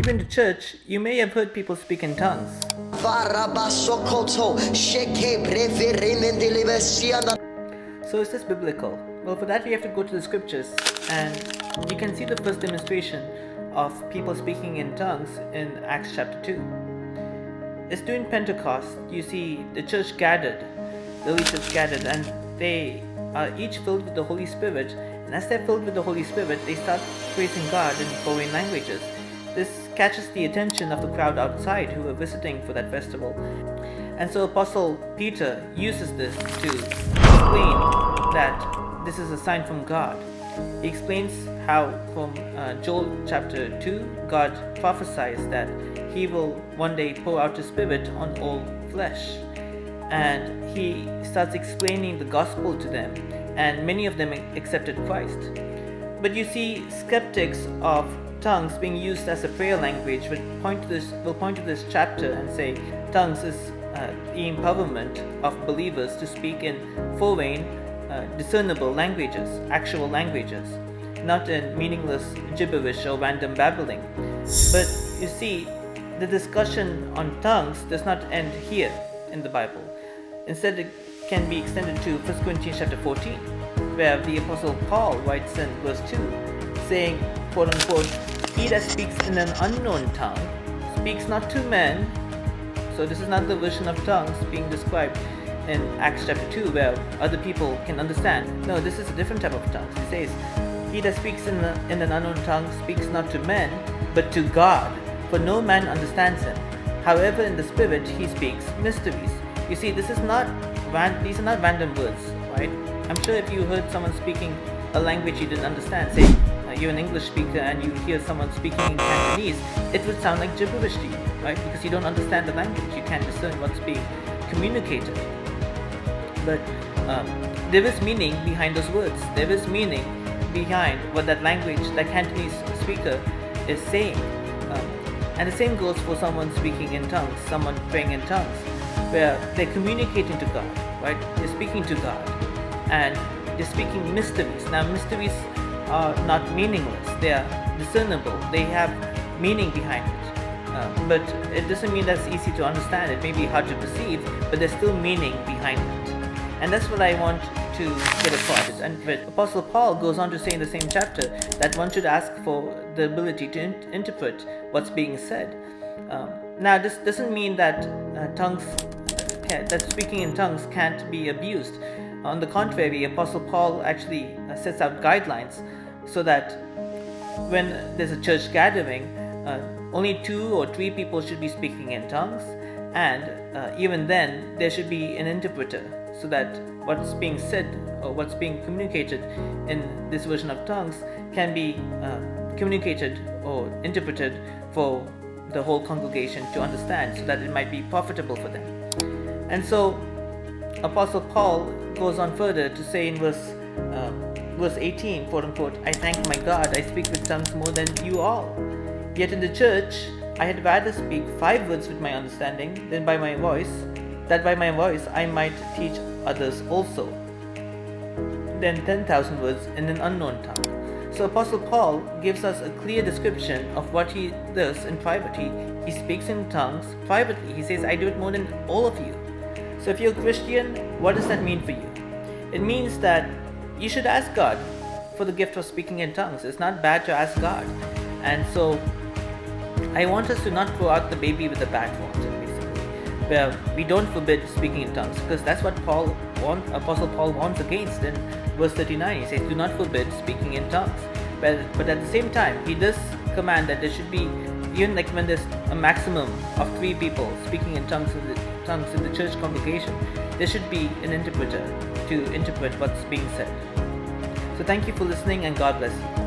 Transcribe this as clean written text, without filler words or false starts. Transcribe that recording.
you've been to church, you may have heard people speak in tongues. So is this biblical? Well, for that we have to go to the scriptures, and you can see the first demonstration of people speaking in tongues in Acts chapter 2. It's during Pentecost. You see the church gathered, the early church gathered, and they are each filled with the Holy Spirit. And as they're filled with the Holy Spirit, they start praising God in foreign languages. This catches the attention of the crowd outside who are visiting for that festival. And so Apostle Peter uses this to explain that this is a sign from God. He explains how from Joel chapter 2, God prophesies that He will one day pour out His Spirit on all flesh. And He starts explaining the gospel to them, and many of them accepted Christ. But you see, skeptics of tongues being used as a prayer language will point to this chapter and say tongues is the empowerment of believers to speak in foreign, discernible languages, actual languages, not in meaningless gibberish or random babbling. But you see, the discussion on tongues does not end here in the Bible. Instead, it can be extended to 1 Corinthians chapter 14, where the Apostle Paul writes in verse 2, saying, quote unquote, "He that speaks in an unknown tongue speaks not to men." So this is not the version of tongues being described in Acts chapter 2, where other people can understand. No, this is a different type of tongues. He says, "He that speaks in an unknown tongue speaks not to men, but to God, for no man understands him. However, in the Spirit he speaks mysteries." You see, these are not random words, right? I'm sure if you heard someone speaking a language you didn't understand, say you're an English speaker and you hear someone speaking in Cantonese, it would sound like gibberish to you, right? Because you don't understand the language, you can't discern what's being communicated. But there is meaning behind those words. There is meaning behind what that language, that Cantonese speaker is saying. And the same goes for someone speaking in tongues, someone praying in tongues, where they're communicating to God, right? They're speaking to God, and they're speaking mysteries. Now, mysteries are not meaningless. They are discernible. They have meaning behind it. But it doesn't mean that's easy to understand. It may be hard to perceive, but there's still meaning behind it. And that's what I want to get across. And Apostle Paul goes on to say in the same chapter that one should ask for the ability to interpret what's being said. Now, this doesn't mean that that speaking in tongues can't be abused. On the contrary, Apostle Paul actually sets out guidelines so that when there's a church gathering, only 2 or 3 people should be speaking in tongues, and even then there should be an interpreter, so that what's being said or what's being communicated in this version of tongues can be communicated or interpreted for the whole congregation to understand, so that it might be profitable for them. And so Apostle Paul goes on further to say in verse 18, quote unquote, "I thank my God, I speak with tongues more than you all. Yet in the church I had rather speak 5 words with my understanding than by my voice, that by my voice I might teach others also, than 10,000 words in an unknown tongue." So Apostle Paul gives us a clear description of what he does in private. He speaks in tongues privately. He says, "I do it more than all of you." So if you're a Christian, what does that mean for you? It means that you should ask God for the gift of speaking in tongues. It's not bad to ask God. And so I want us to not throw out the baby with the bathwater, basically, where we don't forbid speaking in tongues, because that's what Apostle Paul warns against in verse 39. He says, "Do not forbid speaking in tongues." But at the same time, he does command that there should be, even like when there's a maximum of 3 people speaking in tongues in the church congregation, there should be an interpreter to interpret what's being said. So thank you for listening, and God bless you.